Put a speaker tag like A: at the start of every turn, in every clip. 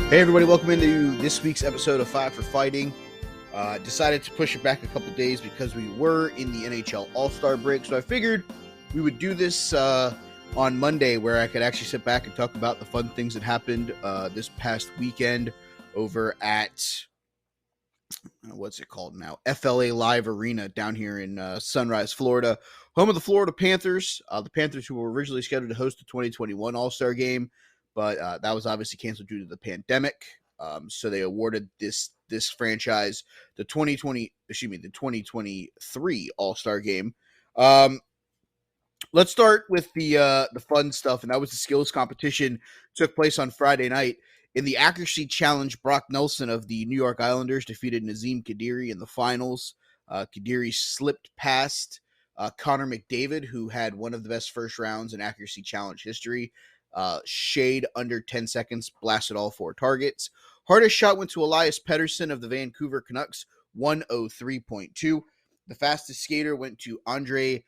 A: Hey everybody, welcome into this week's episode of Five for Fighting. Decided to push it back a couple days because we were in the NHL All-Star break, so I figured we would do this on Monday where I could actually sit back and talk about the fun things that happened this past weekend over at, what's it called now? FLA Live Arena down here in Sunrise, Florida, home of the Florida Panthers. The Panthers who were originally scheduled to host the 2021 All-Star game, but that was obviously canceled due to the pandemic. So they awarded this franchise the 2023 All-Star game. Let's start with the fun stuff, and that was the skills competition. Took place on Friday night. In the accuracy challenge, Brock Nelson of the New York Islanders defeated Nazem Kadri in the finals. Kadri slipped past Connor McDavid, who had one of the best first rounds in accuracy challenge history. Shade under 10 seconds, blasted all four targets. Hardest shot went to Elias Pettersson of the Vancouver Canucks, 103.2. The fastest skater went to Andre,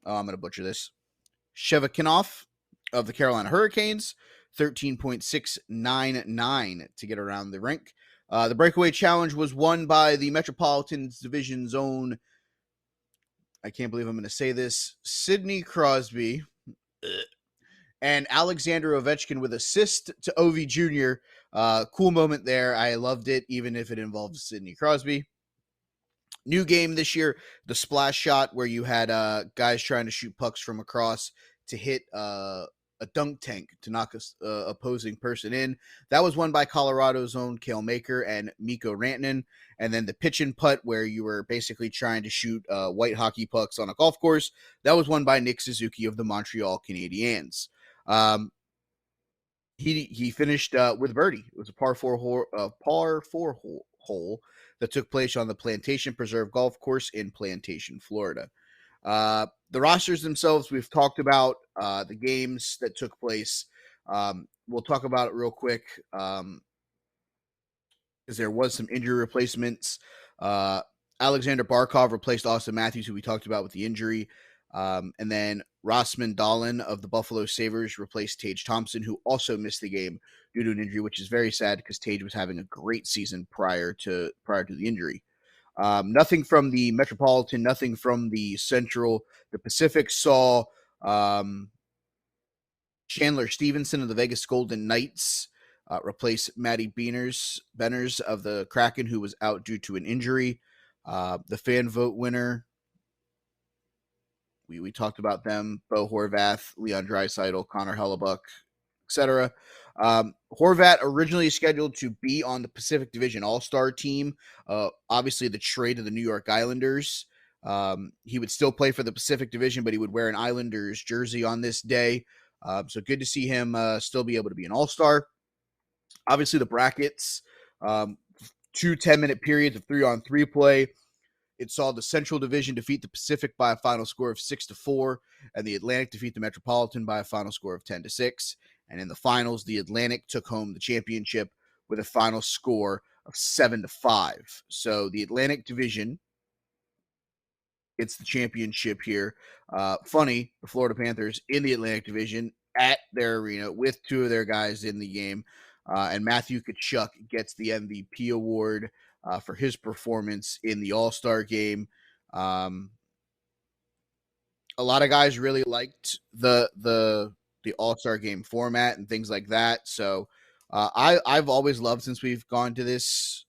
A: I'm going to butcher this, Shevakinov of the Carolina Hurricanes, 13.699 to get around the rink. The breakaway challenge was won by the Metropolitan's Division's own, I can't believe I'm going to say this, Sidney Crosby and Alexander Ovechkin with assist to Ovi Jr. Cool moment there. I loved it, even if it involves Sidney Crosby. New game this year, the splash shot, where you had guys trying to shoot pucks from across to hit a dunk tank to knock a opposing person in. That was won by Colorado's own Cale Maker and Mikko Rantanen. And then the pitch and putt, where you were basically trying to shoot white hockey pucks on a golf course, that was won by Nick Suzuki of the Montreal Canadiens. He finished with birdie. It was a par four hole that took place on the Plantation Preserve Golf Course in Plantation, Florida. The rosters themselves, we've talked about the games that took place. We'll talk about it real quick because there was some injury replacements. Alexander Barkov replaced Austin Matthews, who we talked about with the injury. And then Rossman Dahlin of the Buffalo Sabres replaced Tage Thompson, who also missed the game due to an injury, which is very sad because Tage was having a great season prior to the injury. Nothing from the Metropolitan, nothing from the Central. The Pacific saw Chandler Stevenson of the Vegas Golden Knights replace Matty Benners of the Kraken, who was out due to an injury. The fan vote winner, we talked about them: Bo Horvath, Leon Draisaitl, Connor Hellebuck, etc. Horvat originally scheduled to be on the Pacific Division All-Star team. Obviously, the trade of the New York Islanders. He would still play for the Pacific Division, but he would wear an Islanders jersey on this day. So good to see him still be able to be an All-Star. Obviously, the brackets, 2 10-minute periods of 3-on-3 play. It saw the Central Division defeat the Pacific by a final score of 6-4, and the Atlantic defeat the Metropolitan by a final score of 10-6. And in the finals, the Atlantic took home the championship with a final score of 7-5. So the Atlantic Division gets the championship here. Funny, the Florida Panthers in the Atlantic Division at their arena with two of their guys in the game. And Matthew Tkachuk gets the MVP award for his performance in the All-Star game. A lot of guys really liked the All-Star game format and things like that. So I've always loved, since we've gone to this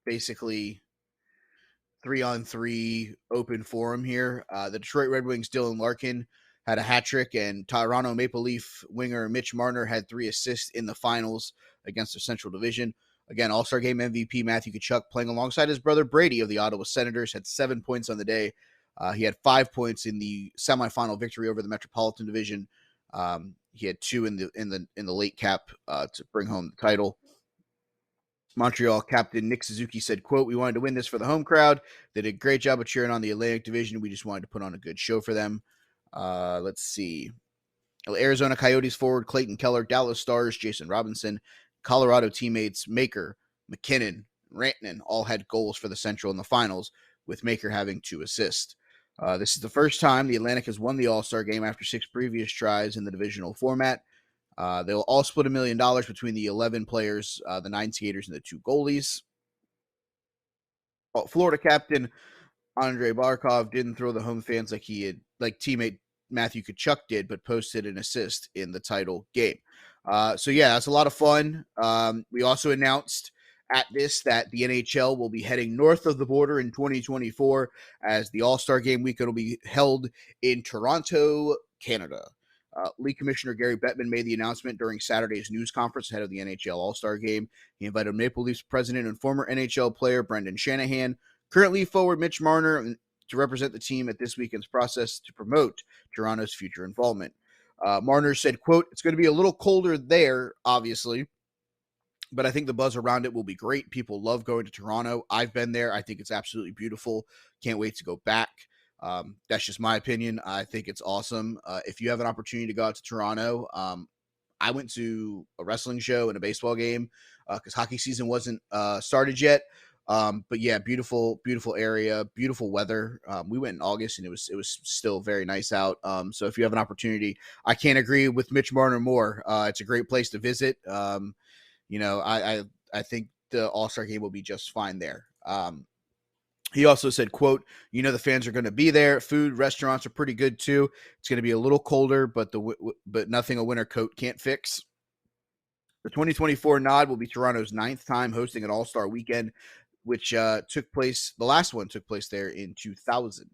A: basically 3-on-3 open forum here. The Detroit Red Wings' Dylan Larkin had a hat trick, and Toronto Maple Leaf winger Mitch Marner had 3 assists in the finals against the Central Division. Again, All-Star Game MVP Matthew Tkachuk, playing alongside his brother Brady of the Ottawa Senators, had 7 points on the day. He had 5 points in the semifinal victory over the Metropolitan Division. He had 2 in the late cap to bring home the title. Montreal captain Nick Suzuki said, quote, "We wanted to win this for the home crowd. They did a great job of cheering on the Atlantic Division. We just wanted to put on a good show for them." Let's see. Arizona Coyotes forward Clayton Keller, Dallas Stars Jason Robinson, Colorado teammates Maker, McKinnon, Rantanen all had goals for the Central in the finals, with Maker having 2 assists. This is the first time the Atlantic has won the All-Star game after 6 previous tries in the divisional format. They'll all split $1 million between the 11 players, the 9 skaters, and the 2 goalies. Florida captain Andre Barkov didn't throw the home fans like teammate Matthew Tkachuk did, but posted an assist in the title game. So yeah, that's a lot of fun. We also announced at this that the NHL will be heading north of the border in 2024 as the All-Star Game weekend will be held in Toronto, Canada. League Commissioner Gary Bettman made the announcement during Saturday's news conference ahead of the NHL All-Star Game. He invited Maple Leafs president and former NHL player Brendan Shanahan, currently forward Mitch Marner, to represent the team at this weekend's process to promote Toronto's future involvement. Marner said, quote, "It's going to be a little colder there, obviously, but I think the buzz around it will be great. People love going to Toronto. I've been there. I think it's absolutely beautiful. Can't wait to go back." That's just my opinion. I think it's awesome. If you have an opportunity to go out to Toronto, I went to a wrestling show and a baseball game because hockey season wasn't started yet. But yeah, beautiful, beautiful area, beautiful weather. We went in August and it was still very nice out. So if you have an opportunity, I can't agree with Mitch Marner more. It's a great place to visit. I think the All-Star Game will be just fine there. He also said, quote, "The fans are going to be there. Food, restaurants are pretty good too. It's going to be a little colder, but nothing a winter coat can't fix." The 2024 nod will be Toronto's 9th time hosting an All-Star weekend, which the last one took place there in 2000.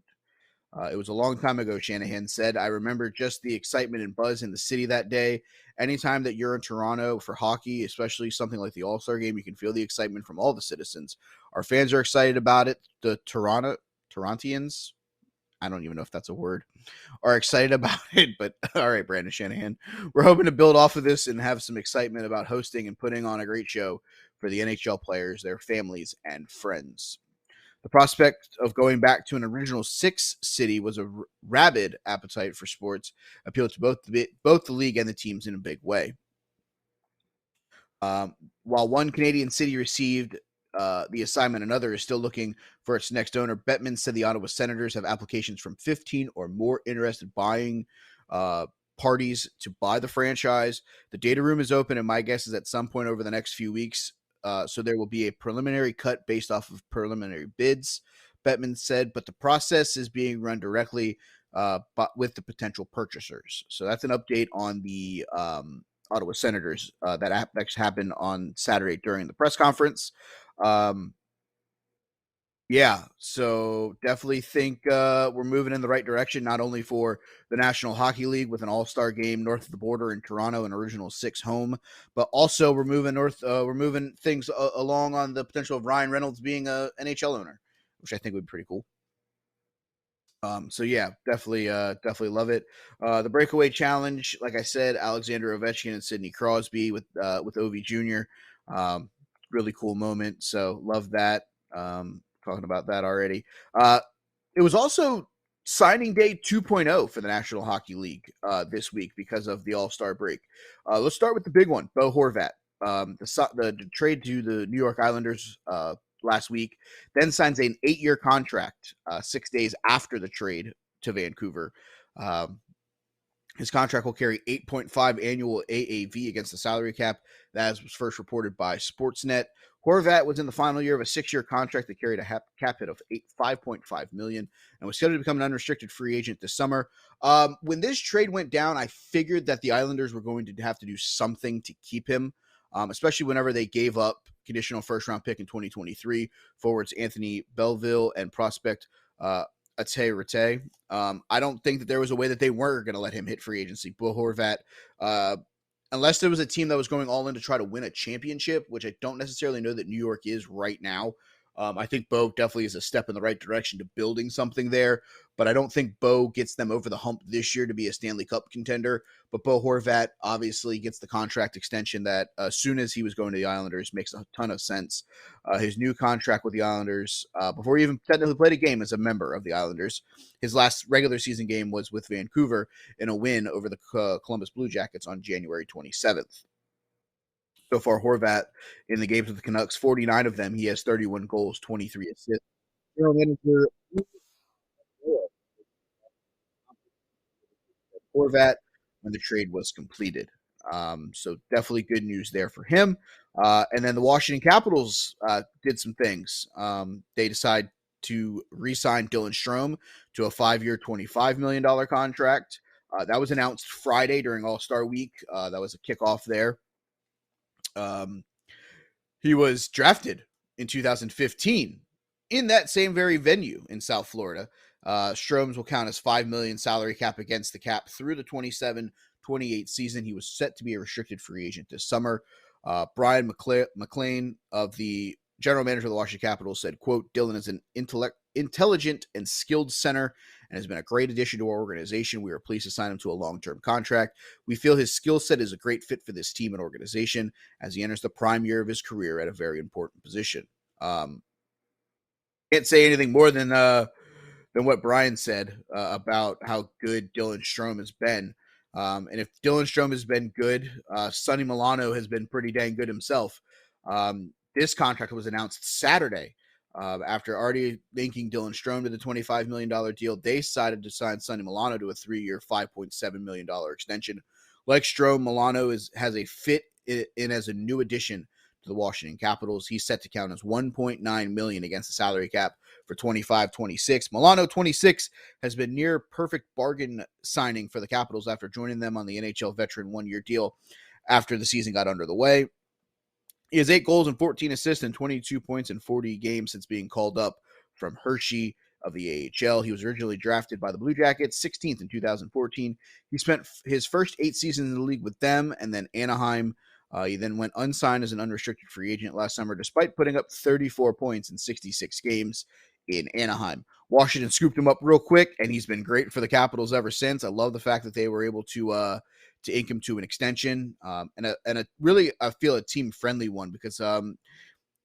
A: It was a long time ago, Shanahan said. "I remember just the excitement and buzz in the city that day. Anytime that you're in Toronto for hockey, especially something like the All-Star Game, you can feel the excitement from all the citizens. Our fans are excited about it. The Torontians, I don't even know if that's a word, are excited about it. But all right, Brandon Shanahan, we're hoping to build off of this and have some excitement about hosting and putting on a great show for the NHL players, their families, and friends." The prospect of going back to an original 6 city was a rabid appetite for sports, appealed to both the league and the teams in a big way. While one Canadian city received the assignment, another is still looking for its next owner. Bettman said the Ottawa Senators have applications from 15 or more interested buying parties to buy the franchise. The data room is open, and my guess is at some point over the next few weeks. So there will be a preliminary cut based off of preliminary bids, Bettman said, but the process is being run directly with the potential purchasers. So that's an update on the Ottawa Senators that happened on Saturday during the press conference. Um, yeah, so definitely think we're moving in the right direction, not only for the National Hockey League with an all-star game north of the border in Toronto, an original 6 home, but also we're moving north. We're moving things along on the potential of Ryan Reynolds being a NHL owner, which I think would be pretty cool. So yeah, definitely love it. The breakaway challenge, like I said, Alexander Ovechkin and Sidney Crosby with Ovi Jr. Really cool moment. So love that. Talking about that already. It was also signing day 2.0 for the National Hockey League this week because of the All-Star break. Let's start with the big one, Bo Horvat. The trade to the New York Islanders last week, then signs an 8-year contract 6 days after the trade to Vancouver. His contract will carry 8.5 annual AAV against the salary cap. That was first reported by Sportsnet. Horvat was in the final year of a 6-year contract that carried a cap hit of $5.5 million and was scheduled to become an unrestricted free agent this summer. When this trade went down, I figured that the Islanders were going to have to do something to keep him, especially whenever they gave up conditional first-round pick in 2023, forwards Anthony Belleville and prospect Ate Rate. I don't think that there was a way that they were going to let him hit free agency. Bo Horvat, unless there was a team that was going all in to try to win a championship, which I don't necessarily know that New York is right now. I think Bo definitely is a step in the right direction to building something there, but I don't think Bo gets them over the hump this year to be a Stanley Cup contender. But Bo Horvat obviously gets the contract extension that as soon as he was going to the Islanders makes a ton of sense. His new contract with the Islanders, before he even technically played a game as a member of the Islanders, his last regular season game was with Vancouver in a win over the Columbus Blue Jackets on January 27th. So far, Horvat in the games with the Canucks, 49 of them, he has 31 goals, 23 assists. General manager Horvat when the trade was completed. So definitely good news there for him. And then the Washington Capitals did some things. They decide to re-sign Dylan Strome to a 5-year, $25 million contract. That was announced Friday during All-Star Week. That was a kickoff there. He was drafted in 2015 in that same very venue in South Florida. Stromes will count as $5 million salary cap against the cap through the 27-28 season. He was set to be a restricted free agent this summer. Brian McLean of the general manager of the Washington Capitals said, quote, Dylan is an intelligent and skilled center and has been a great addition to our organization. We are pleased to sign him to a long-term contract. We feel his skill set is a great fit for this team and organization as he enters the prime year of his career at a very important position. Can't say anything more than what Brian said about how good Dylan Strome has been. And if Dylan Strome has been good, Sonny Milano has been pretty dang good himself. This contract was announced Saturday. After already linking Dylan Strome to the $25 million deal, they decided to sign Sonny Milano to a 3-year, $5.7 million extension. Like Strome, Milano has a fit in as a new addition to the Washington Capitals. He's set to count as $1.9 million against the salary cap for 25-26. Milano, 26, has been near perfect bargain signing for the Capitals after joining them on the NHL veteran 1-year deal after the season got under the way. He has 8 goals and 14 assists and 22 points in 40 games since being called up from Hershey of the AHL. He was originally drafted by the Blue Jackets, 16th in 2014. He spent his first 8 seasons in the league with them and then Anaheim. He then went unsigned as an unrestricted free agent last summer, despite putting up 34 points in 66 games in Anaheim. Washington scooped him up real quick, and he's been great for the Capitals ever since. I love the fact that they were able to ink him to an extension, and a really, I feel, a team-friendly one, because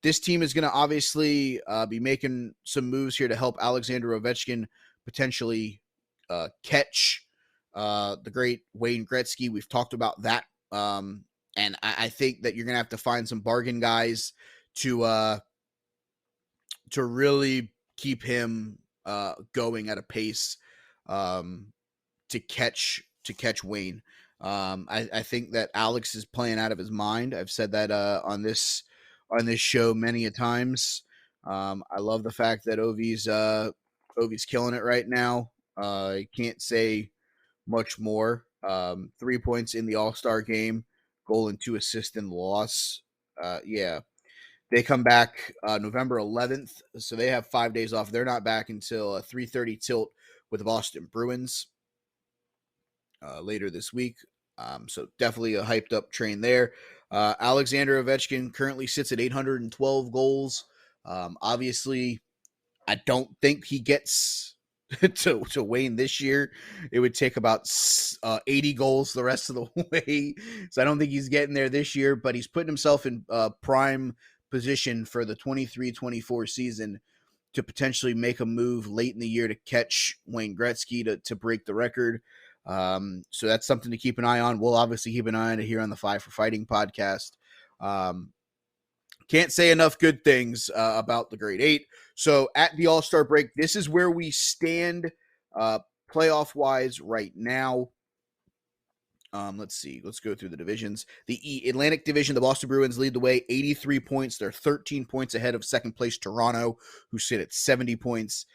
A: this team is going to obviously be making some moves here to help Alexander Ovechkin potentially catch the great Wayne Gretzky. We've talked about that, and I think that you're going to have to find some bargain guys to really keep him going at a pace to catch Wayne. I think that Alex is playing out of his mind. I've said that on this show many a times. I love the fact that Ovi's killing it right now. I can't say much more. 3 points in the All-Star game, goal and 2 assists in the loss. Yeah. They come back November 11th, so they have 5 days off. They're not back until a 3:30 tilt with the Boston Bruins later this week. So definitely a hyped up train there. Alexander Ovechkin currently sits at 812 goals. Obviously, I don't think he gets to Wayne this year. It would take about 80 goals the rest of the way. So I don't think he's getting there this year, but he's putting himself in prime position for the 23-24 season to potentially make a move late in the year to catch Wayne Gretzky to break the record. So that's something to keep an eye on. We'll obviously keep an eye on it here on the 5 for Fighting podcast. Can't say enough good things about the Great Eight. So at the All-Star break, this is where we stand playoff-wise right now. Let's see. Let's go through the divisions. The Atlantic Division, the Boston Bruins lead the way, 83 points. They're 13 points ahead of second place Toronto, who sit at 70 points.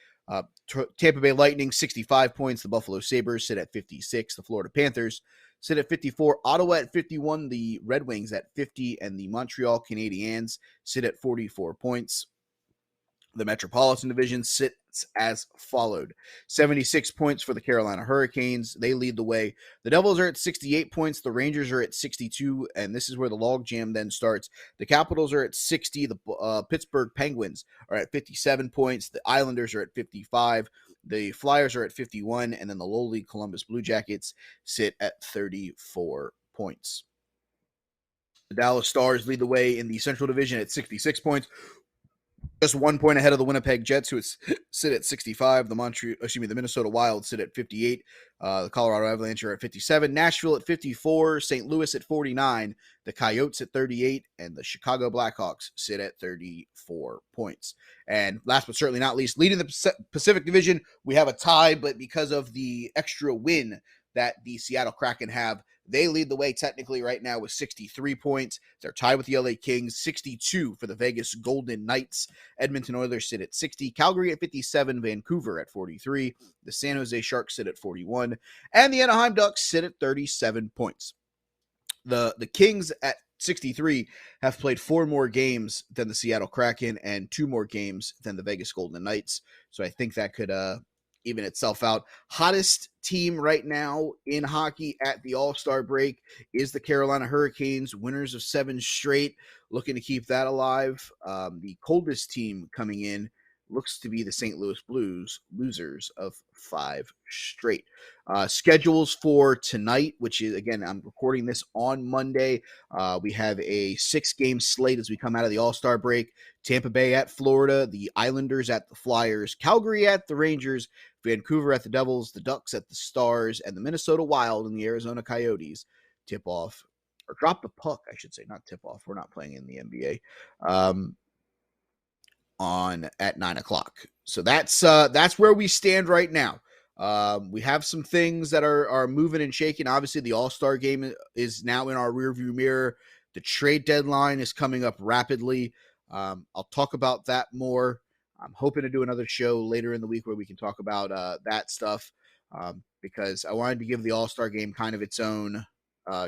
A: Tampa Bay Lightning, 65 points. The Buffalo Sabres sit at 56. The Florida Panthers sit at 54. Ottawa at 51. The Red Wings at 50. And the Montreal Canadiens sit at 44 points. The Metropolitan Division sits as followed. 76 points for the Carolina Hurricanes. They lead the way. The Devils are at 68 points. The Rangers are at 62, and this is where the logjam then starts. The Capitals are at 60. The Pittsburgh Penguins are at 57 points. The Islanders are at 55. The Flyers are at 51, and then the lowly Columbus Blue Jackets sit at 34 points. The Dallas Stars lead the way in the Central Division at 66 points. Just 1 point ahead of the Winnipeg Jets, who sit at 65. The Minnesota Wild sit at 58. The Colorado Avalanche are at 57. Nashville at 54. St. Louis at 49. The Coyotes at 38. And the Chicago Blackhawks sit at 34 points. And last but certainly not least, leading the Pacific Division, we have a tie, but because of the extra win that the Seattle Kraken have, They lead the way technically right now with 63 points. They're tied with the LA Kings, 62 for the Vegas Golden Knights. Edmonton Oilers sit at 60, Calgary at 57, Vancouver at 43, the San Jose Sharks sit at 41, and the Anaheim Ducks sit at 37 points. The Kings at 63 have played 4 more games than the Seattle Kraken and 2 more games than the Vegas Golden Knights. So I think that could even itself out. Hottest team right now in hockey at the All-Star break is the Carolina Hurricanes, winners of 7 straight, looking to keep that alive. The coldest team coming in looks to be the St. Louis Blues, losers of 5 straight. Schedules for tonight, which is, again, I'm recording this on Monday. We have a 6-game slate as we come out of the All-Star break. Tampa Bay at Florida, the Islanders at the Flyers, Calgary at the Rangers, Vancouver at the Devils, the Ducks at the Stars, and the Minnesota Wild and the Arizona Coyotes tip off, or drop the puck, I should say, not tip off. We're not playing in the NBA. On at 9:00. So that's where we stand right now. We have some things that are moving and shaking. Obviously, the All-Star game is now in our rearview mirror. The trade deadline is coming up rapidly. I'll talk about that more. I'm hoping to do another show later in the week where we can talk about that stuff because I wanted to give the All-Star game kind of its own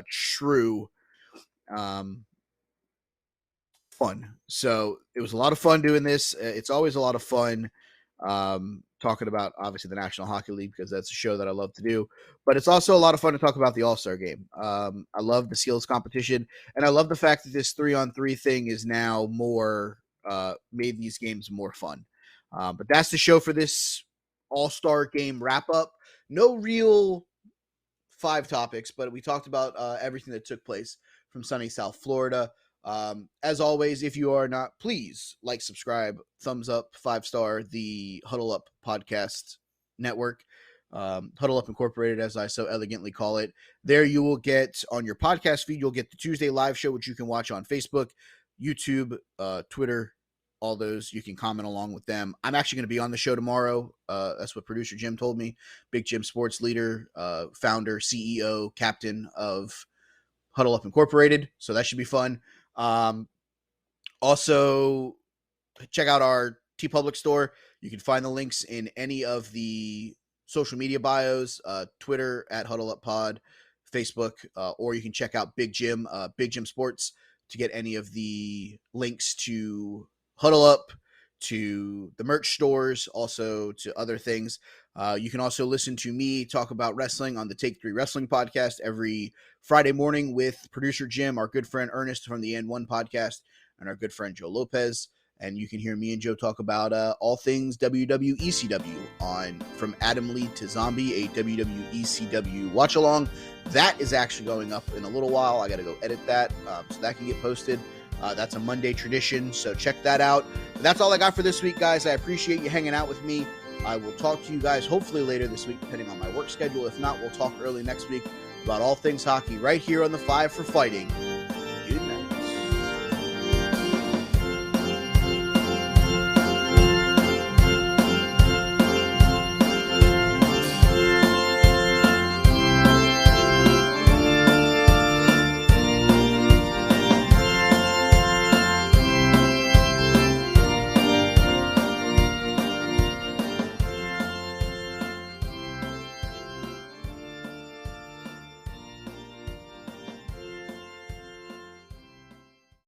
A: true fun. So it was a lot of fun doing this. It's always a lot of fun talking about, obviously, the National Hockey League because that's a show that I love to do. But it's also a lot of fun to talk about the All-Star game. I love the skills competition, and I love the fact that this 3-on-3 thing is now more made these games more fun. But that's the show for this All-Star game wrap-up. No real 5 topics, but we talked about everything that took place from sunny South Florida. As always, if you are not, please like, subscribe, thumbs up, 5-star, the Huddle Up podcast network, Huddle Up Incorporated, as I so elegantly call it. There you will get on your podcast feed, you'll get the Tuesday live show, which you can watch on Facebook, YouTube, Twitter, all those. You can comment along with them. I'm actually going to be on the show tomorrow. That's what producer Jim told me. Big Jim, sports leader, founder, CEO, captain of Huddle Up Incorporated. So that should be fun. Also, check out our TeePublic store. You can find the links in any of the social media bios, Twitter at Huddle Up Pod, Facebook, or you can check out Big Jim Sports to get any of the links to Huddle Up, to the merch stores, also to other things. You can also listen to me talk about wrestling on the Take 3 Wrestling podcast every Friday morning with producer Jim, our good friend Ernest from the N1 podcast, and our good friend Joe Lopez. And you can hear me and Joe talk about all things WWE ECW on From Adam Lee to Zombie, a WWE ECW watch along. That is actually going up in a little while. I got to go edit that so that can get posted. That's a Monday tradition, so check that out. But that's all I got for this week, guys. I appreciate you hanging out with me. I will talk to you guys hopefully later this week, depending on my work schedule. If not, we'll talk early next week about all things hockey right here on the 5 for Fighting